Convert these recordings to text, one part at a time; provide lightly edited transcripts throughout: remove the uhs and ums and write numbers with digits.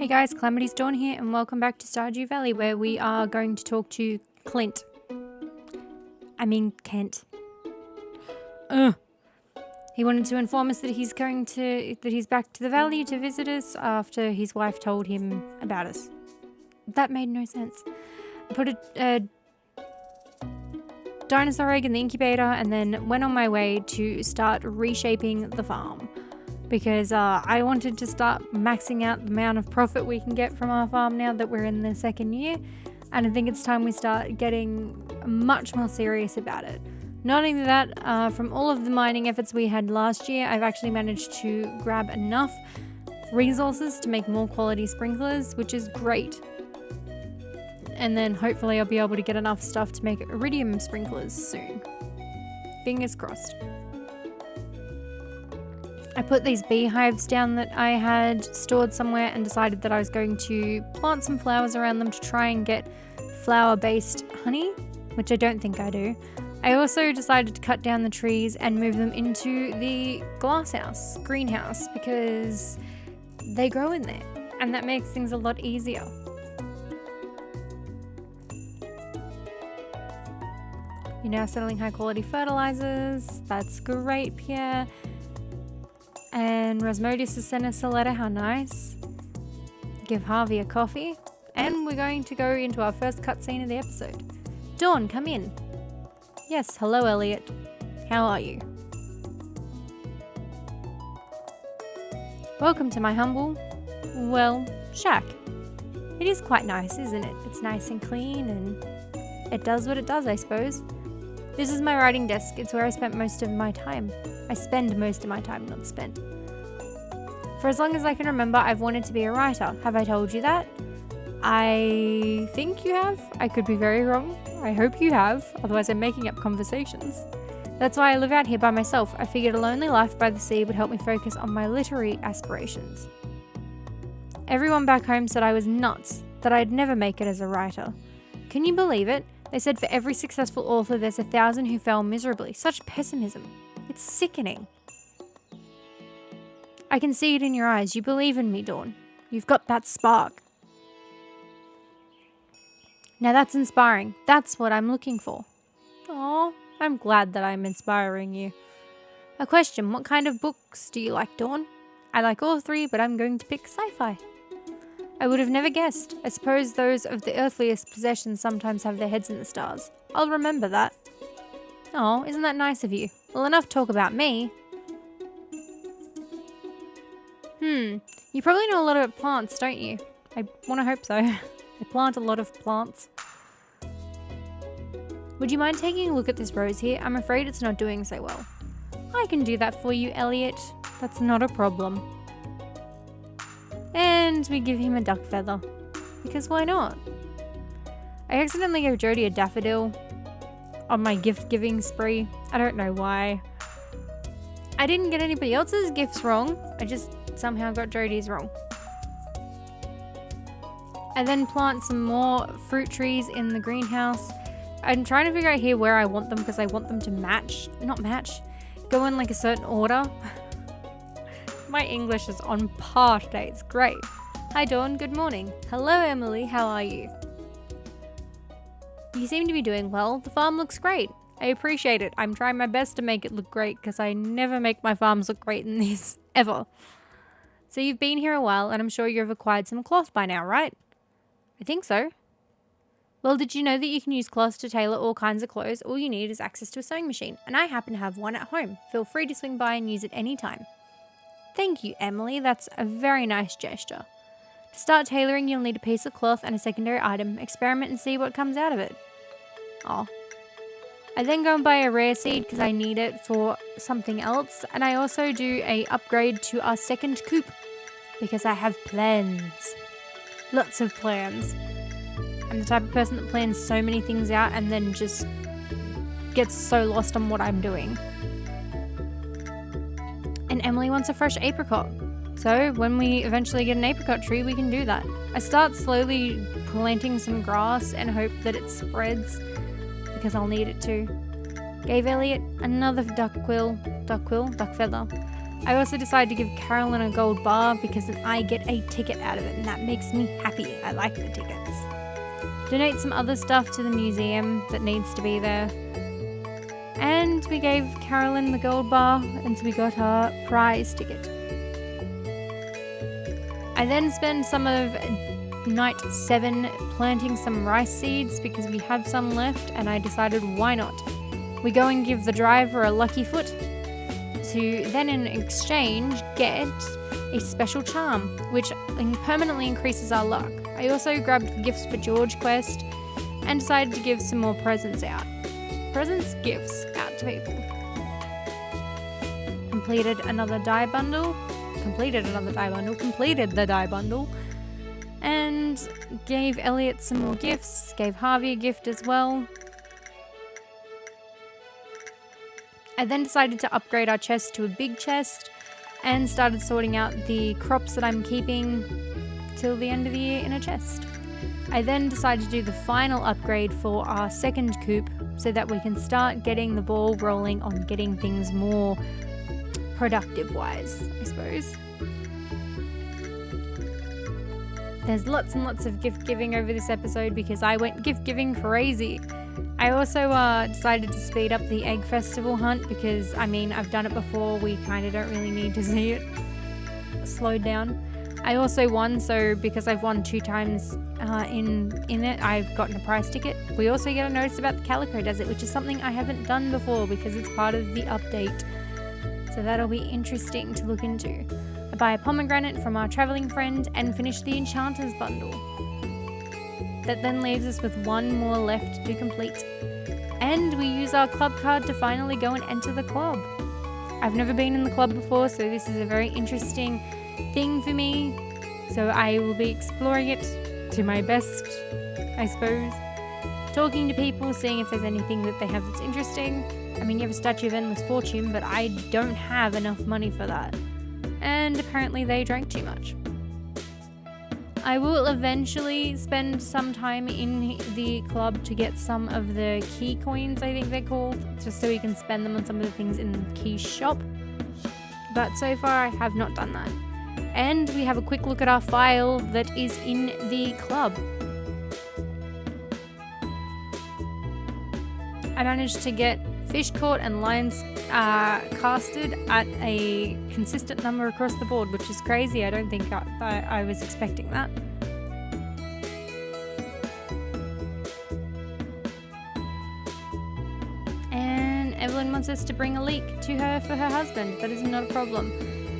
Hey guys, CalamitiesDawn here and welcome back to Stardew Valley, where we are going to talk to Kent. He wanted to inform us that he's back to the valley to visit us after his wife told him about us. That made no sense. I put a dinosaur egg in the incubator and then went on my way to start reshaping the farm. Because I wanted to start maxing out the amount of profit we can get from our farm now that we're in the second year. And I think it's time we start getting much more serious about it. Not only that, from all of the mining efforts we had last year, I've actually managed to grab enough resources to make more quality sprinklers, which is great. And then hopefully I'll be able to get enough stuff to make iridium sprinklers soon. Fingers crossed. I put these beehives down that I had stored somewhere and decided that I was going to plant some flowers around them to try and get flower-based honey, which I don't think I do. I also decided to cut down the trees and move them into the greenhouse, because they grow in there and that makes things a lot easier. You're now selling high-quality fertilizers. That's great, Pierre. And Rasmodius has sent us a letter, how nice. Give Harvey a coffee. And we're going to go into our first cutscene of the episode. Dawn, come in. Yes, hello Elliot. How are you? Welcome to my humble, shack. It is quite nice, isn't it? It's nice and clean and it does what it does, I suppose. This is my writing desk. It's where I spend most of my time. I spend most of my time, not spent. For as long as I can remember, I've wanted to be a writer. Have I told you that? I think you have. I could be very wrong. I hope you have. Otherwise, I'm making up conversations. That's why I live out here by myself. I figured a lonely life by the sea would help me focus on my literary aspirations. Everyone back home said I was nuts, that I'd never make it as a writer. Can you believe it? They said for every successful author, there's 1,000 who fail miserably. Such pessimism. It's sickening. I can see it in your eyes. You believe in me, Dawn. You've got that spark. Now that's inspiring. That's what I'm looking for. Oh, I'm glad that I'm inspiring you. A question. What kind of books do you like, Dawn? I like all three, but I'm going to pick sci-fi. I would have never guessed. I suppose those of the earthliest possessions sometimes have their heads in the stars. I'll remember that. Oh, isn't that nice of you? Well, enough talk about me. You probably know a lot about plants, don't you? I want to hope so. I plant a lot of plants. Would you mind taking a look at this rose here? I'm afraid it's not doing so well. I can do that for you, Elliot. That's not a problem. And we give him a duck feather. Because why not? I accidentally gave Jody a daffodil on my gift-giving spree. I don't know why. I didn't get anybody else's gifts wrong. I just somehow got Jody's wrong. I then plant some more fruit trees in the greenhouse. I'm trying to figure out here where I want them because I want them to go in like a certain order. My English is on par today. It's great. Hi Dawn, good morning. Hello Emily, how are you? You seem to be doing well. The farm looks great. I appreciate it. I'm trying my best to make it look great because I never make my farms look great in this, ever. So you've been here a while and I'm sure you've acquired some cloth by now, right? I think so. Well, did you know that you can use cloth to tailor all kinds of clothes? All you need is access to a sewing machine, and I happen to have one at home. Feel free to swing by and use it anytime. Thank you, Emily. That's a very nice gesture. To start tailoring, you'll need a piece of cloth and a secondary item. Experiment and see what comes out of it. Oh. I then go and buy a rare seed because I need it for something else. And I also do a upgrade to our second coop because I have plans. Lots of plans. I'm the type of person that plans so many things out and then just gets so lost on what I'm doing. And Emily wants a fresh apricot. So when we eventually get an apricot tree, we can do that. I start slowly planting some grass and hope that it spreads because I'll need it to. Gave Elliot another duck feather. I also decided to give Carolyn a gold bar because then I get a ticket out of it, and that makes me happy. I like the tickets. Donate some other stuff to the museum that needs to be there. And we gave Carolyn the gold bar, and so we got our prize ticket. I then spend some of night 7 planting some rice seeds because we have some left, and I decided why not. We go and give the driver a lucky foot to then in exchange get a special charm, which permanently increases our luck. I also grabbed gifts for George quest and decided to give some more presents out. Gifts out to people. Completed the dye bundle, and gave Elliot some more gifts, gave Harvey a gift as well. I then decided to upgrade our chest to a big chest and started sorting out the crops that I'm keeping till the end of the year in a chest. I then decided to do the final upgrade for our second coop so that we can start getting the ball rolling on getting things more productive wise, I suppose. There's lots and lots of gift giving over this episode because I went gift giving crazy. I also decided to speed up the egg festival hunt because, I've done it before. We kind of don't really need to see it slowed down. I also won, so because I've won 2 times in it, I've gotten a prize ticket. We also get a notice about the Calico Desert, which is something I haven't done before because it's part of the update. So that'll be interesting to look into. I buy a pomegranate from our travelling friend and finish the Enchanter's bundle. That then leaves us with 1 more left to complete. And we use our club card to finally go and enter the club. I've never been in the club before, so this is a very interesting thing for me. So I will be exploring it to my best, I suppose. Talking to people, seeing if there's anything that they have that's interesting. You have a Statue of Endless Fortune, but I don't have enough money for that. And apparently they drank too much. I will eventually spend some time in the club to get some of the key coins, I think they're called, just so we can spend them on some of the things in the key shop. But so far I have not done that. And we have a quick look at our file that is in the club. I managed to get fish caught and lines casted at a consistent number across the board, which is crazy. I don't think I was expecting that. And Evelyn wants us to bring a leek to her for her husband. That is not a problem.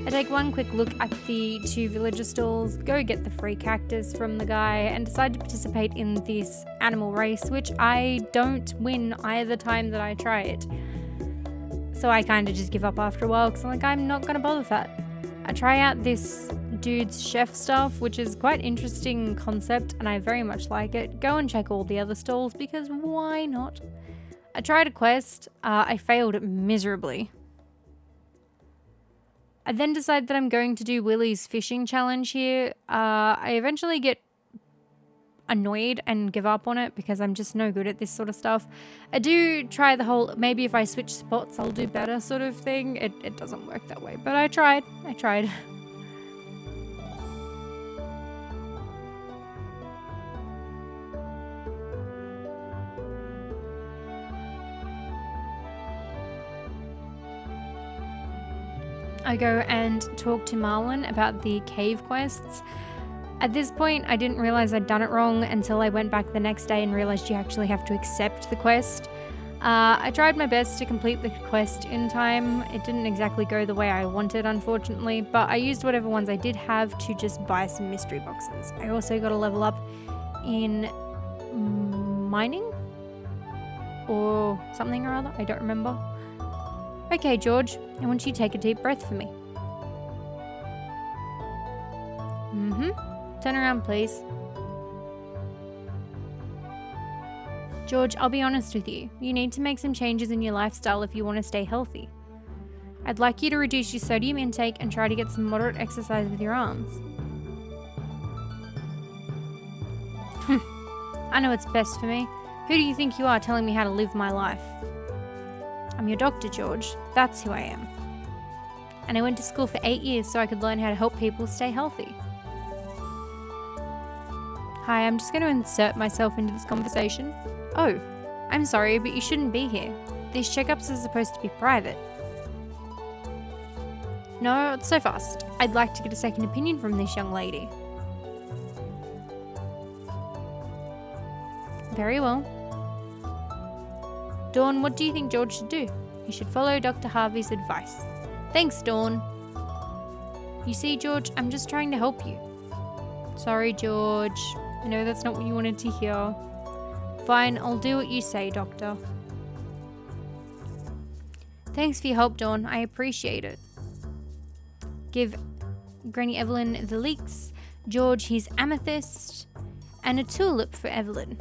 I take one quick look at the 2 villager stalls, go get the free cactus from the guy, and decide to participate in this animal race, which I don't win either time that I try it. So I kind of just give up after a while because I'm not going to bother with that. I try out this dude's chef stuff, which is quite interesting concept, and I very much like it. Go and check all the other stalls because why not? I tried a quest. I failed miserably. I then decide that I'm going to do Willie's fishing challenge here. I eventually get annoyed and give up on it because I'm just no good at this sort of stuff. I do try the whole, maybe if I switch spots I'll do better sort of thing. It doesn't work that way, but I tried. I go and talk to Marlon about the cave quests. At this point, I didn't realize I'd done it wrong until I went back the next day and realized you actually have to accept the quest. I tried my best to complete the quest in time. It didn't exactly go the way I wanted, unfortunately, but I used whatever ones I did have to just buy some mystery boxes. I also got a level up in mining or something or other. I don't remember. Okay, George, I want you to take a deep breath for me. Turn around, please. George, I'll be honest with you. You need to make some changes in your lifestyle if you want to stay healthy. I'd like you to reduce your sodium intake and try to get some moderate exercise with your arms. I know what's best for me. Who do you think you are telling me how to live my life? I'm your doctor, George. That's who I am. And I went to school for 8 years so I could learn how to help people stay healthy. Hi, I'm just going to insert myself into this conversation. Oh, I'm sorry, but you shouldn't be here. These checkups are supposed to be private. No, not so fast. I'd like to get a second opinion from this young lady. Very well. Dawn, what do you think George should do? He should follow Dr. Harvey's advice. Thanks, Dawn. You see, George, I'm just trying to help you. Sorry, George. I know that's not what you wanted to hear. Fine, I'll do what you say, Doctor. Thanks for your help, Dawn. I appreciate it. Give Granny Evelyn the leeks, George his amethyst, and a tulip for Evelyn.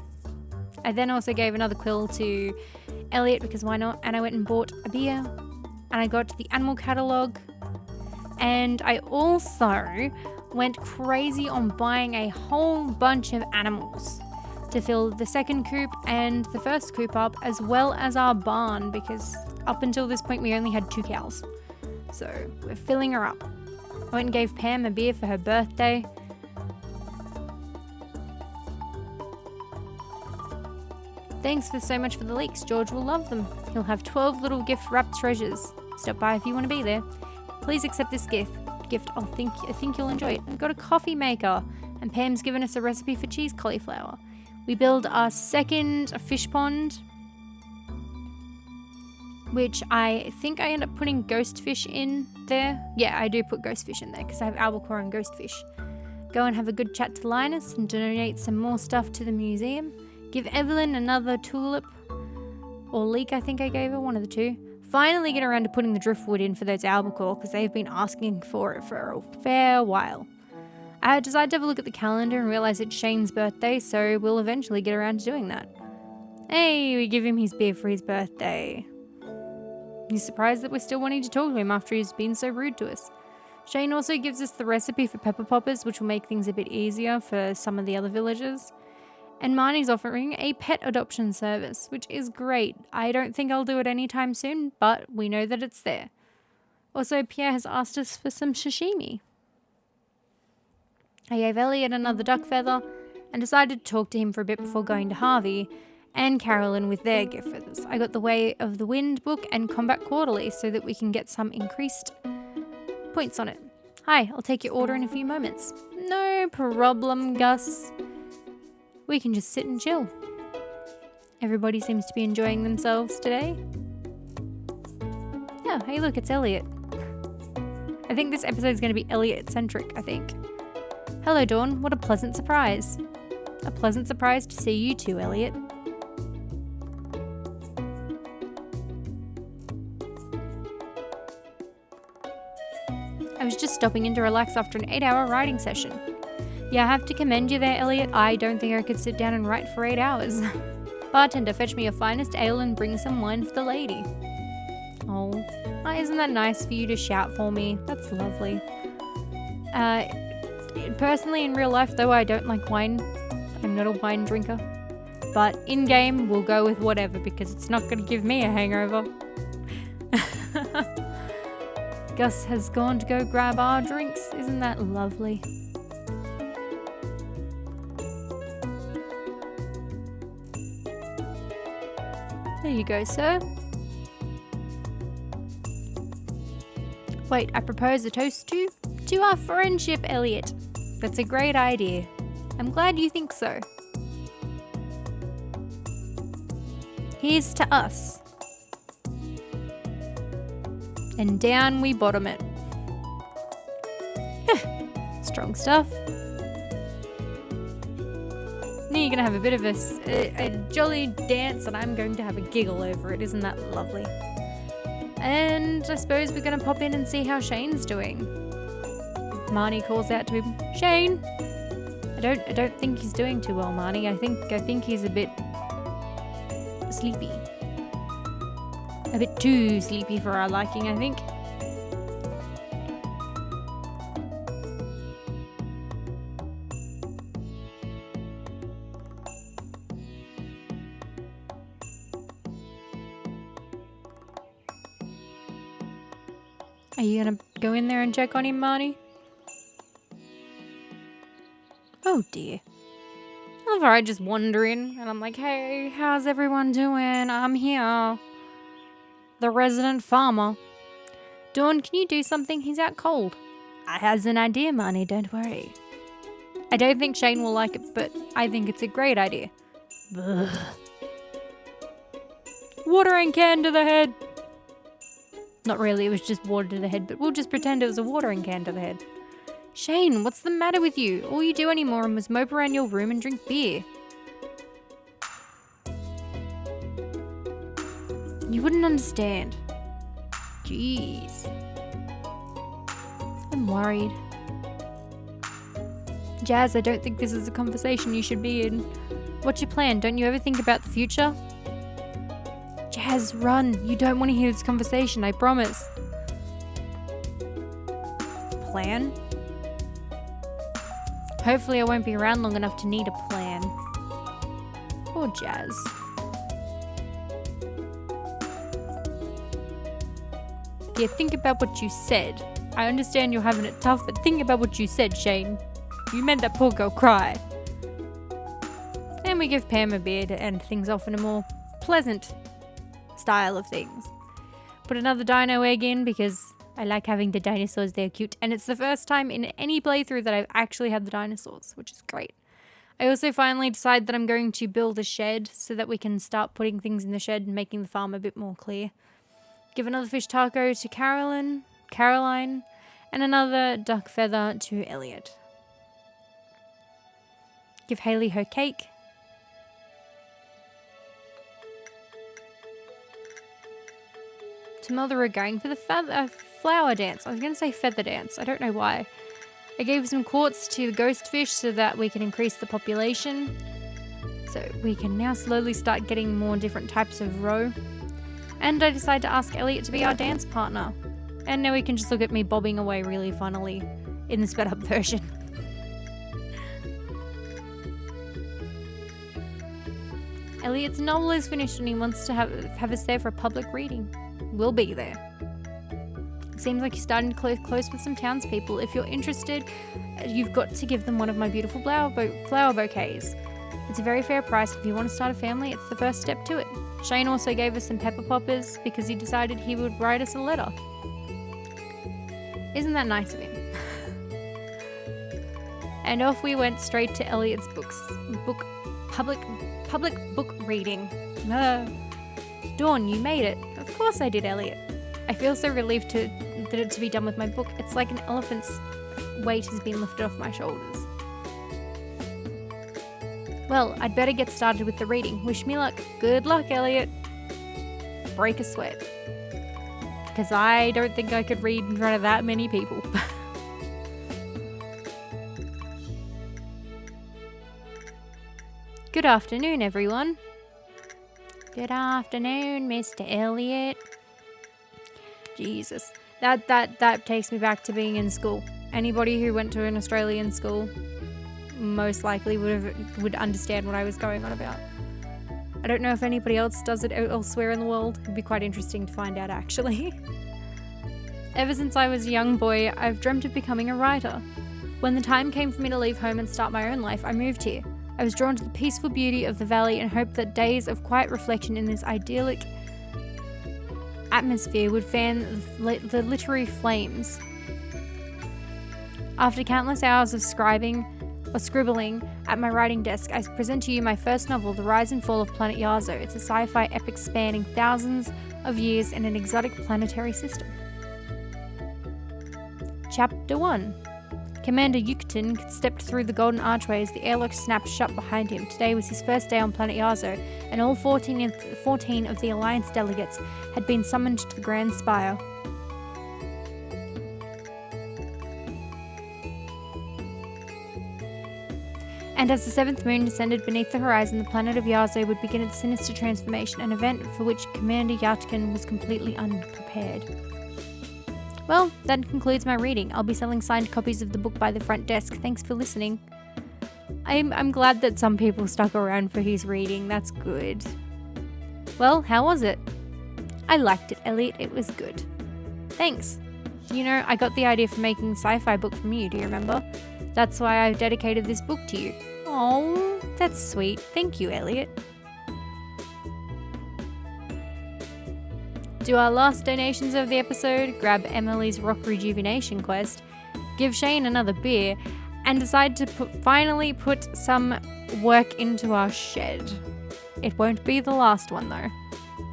I then also gave another quill to Elliot because why not? And I went and bought a beer, and I got the animal catalogue, and I also went crazy on buying a whole bunch of animals to fill the second coop and the first coop up, as well as our barn, because up until this point we only had 2 cows. So we're filling her up. I went and gave Pam a beer for her birthday. Thanks so much for the leeks. George will love them. He'll have 12 little gift-wrapped treasures. Stop by if you want to be there. Please accept this gift. I think you'll enjoy it. I've got a coffee maker, and Pam's given us a recipe for cheese cauliflower. We build our second fish pond, which I think I end up putting ghost fish in there. Yeah, I do put ghost fish in there because I have albacore and ghost fish. Go and have a good chat to Linus and donate some more stuff to the museum. Give Evelyn another tulip or leek, I think I gave her, one of the two. Finally get around to putting the driftwood in for those albacore because they've been asking for it for a fair while. I decided to have a look at the calendar and realize it's Shane's birthday, so we'll eventually get around to doing that. Hey, we give him his beer for his birthday. He's surprised that we're still wanting to talk to him after he's been so rude to us. Shane also gives us the recipe for pepper poppers, which will make things a bit easier for some of the other villagers. And Marnie's offering a pet adoption service, which is great. I don't think I'll do it anytime soon, but we know that it's there. Also, Pierre has asked us for some sashimi. I gave Elliot another duck feather and decided to talk to him for a bit before going to Harvey and Carolyn with their gift feathers. I got the Way of the Wind book and Combat Quarterly so that we can get some increased points on it. Hi, I'll take your order in a few moments. No problem, Gus. We can just sit and chill. Everybody seems to be enjoying themselves today. Yeah, hey look, it's Elliot. I think this episode is going to be Elliot-centric, I think. Hello, Dawn. What a pleasant surprise. A pleasant surprise to see you too, Elliot. I was just stopping in to relax after an 8-hour writing session. Yeah, I have to commend you there, Elliot. I don't think I could sit down and write for 8 hours. Bartender, fetch me your finest ale and bring some wine for the lady. Oh, isn't that nice for you to shout for me? That's lovely. Personally, in real life, though, I don't like wine. I'm not a wine drinker. But in-game, we'll go with whatever because it's not going to give me a hangover. Gus has gone to go grab our drinks. Isn't that lovely? There you go, sir. Wait, I propose a toast to our friendship, Elliot. That's a great idea. I'm glad you think so. Here's to us. And down we bottom it. Strong stuff. Now you're going to have a bit of a jolly dance and I'm going to have a giggle over it. Isn't that lovely? And I suppose we're going to pop in and see how Shane's doing. Marnie calls out to him, Shane! I don't think he's doing too well, Marnie. I think he's a bit sleepy. A bit too sleepy for our liking, I think. Are you gonna go in there and check on him, Marty? Oh dear. Alright, just wandering, and I'm like, hey, how's everyone doing? I'm here. The resident farmer. Dawn, can you do something? He's out cold. I has an idea, Marnie, don't worry. I don't think Shane will like it, but I think it's a great idea. Ugh. Watering can to the head. Not really, it was just water to the head, but we'll just pretend it was a watering can to the head. Shane, what's the matter with you? All you do anymore is mope around your room and drink beer. You wouldn't understand. Jeez. I'm worried. Jazz, I don't think this is a conversation you should be in. What's your plan? Don't you ever think about the future? Jazz, run. You don't want to hear this conversation, I promise. Plan? Hopefully I won't be around long enough to need a plan. Poor Jazz. Yeah, think about what you said. I understand you're having it tough, but think about what you said, Shane. You made that poor girl cry. And we give Pam a beer to end things off in a more pleasant style of things. Put another dino egg in because I like having the dinosaurs, they're cute. And it's the first time in any playthrough that I've actually had the dinosaurs, which is great. I also finally decide that I'm going to build a shed so that we can start putting things in the shed and making the farm a bit more clear. Give another fish taco to Caroline, and another duck feather to Elliot. Give Haley her cake. Timelda are going for the flower dance. I was going to say feather dance. I don't know why. I gave some quartz to the ghost fish so that we can increase the population. So we can now slowly start getting more different types of roe. And I decided to ask Elliot to be our dance partner. And now we can just look at me bobbing away really funnily in the sped up version. Elliot's novel is finished and he wants to have us there for a public reading. We'll be there. It seems like you're starting to close with some townspeople. If you're interested, you've got to give them one of my beautiful flower bouquets. It's a very fair price. If you want to start a family, it's the first step to it. Shane also gave us some pepper poppers because he decided he would write us a letter. Isn't that nice of him? And off we went straight to Elliot's public book reading. Dawn, you made it. Of course I did, Elliot. I feel so relieved to be done with my book. It's like an elephant's weight has been lifted off my shoulders. Well, I'd better get started with the reading. Wish me luck. Good luck, Elliot. Break a sweat. Because I don't think I could read in front of that many people. Good afternoon, everyone. Good afternoon, Mr. Elliot. Jesus. That takes me back to being in school. Anybody who went to an Australian school most likely would understand what I was going on about. I don't know if anybody else does it elsewhere in the world. It'd be quite interesting to find out, actually. Ever since I was a young boy, I've dreamt of becoming a writer. When the time came for me to leave home and start my own life, I moved here. I was drawn to the peaceful beauty of the valley and hoped that days of quiet reflection in this idyllic atmosphere would fan the literary flames. After countless hours of scribbling at my writing desk, I present to you my first novel, The Rise and Fall of Planet Yazo. It's a sci-fi epic spanning thousands of years in an exotic planetary system. Chapter 1. Commander Yucatan stepped through the golden archway as the airlock snapped shut behind him. Today was his first day on planet Yazo, and all 14 of the Alliance delegates had been summoned to the Grand Spire. And as the seventh moon descended beneath the horizon, the planet of Yazo would begin its sinister transformation, an event for which Commander Yatkin was completely unprepared. Well, that concludes my reading. I'll be selling signed copies of the book by the front desk. Thanks for listening. I'm glad that some people stuck around for his reading. That's good. Well, how was it? I liked it, Elliot. It was good. Thanks. You know, I got the idea for making sci-fi book from you, do you remember? That's why I've dedicated this book to you. Oh, that's sweet. Thank you, Elliot. Do our last donations of the episode, grab Emily's rock rejuvenation quest, give Shane another beer, and decide to finally put some work into our shed. It won't be the last one though.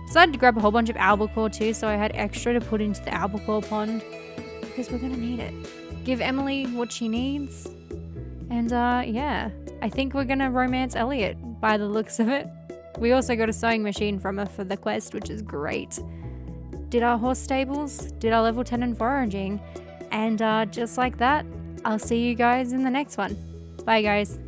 Decided to grab a whole bunch of albacore too, so I had extra to put into the albacore pond, because we're gonna need it. Give Emily what she needs, and yeah, I think we're gonna romance Elliot by the looks of it. We also got a sewing machine from her for the quest, which is great. Did our horse stables, did our level 10 and foraging, and just like that, I'll see you guys in the next one. Bye guys.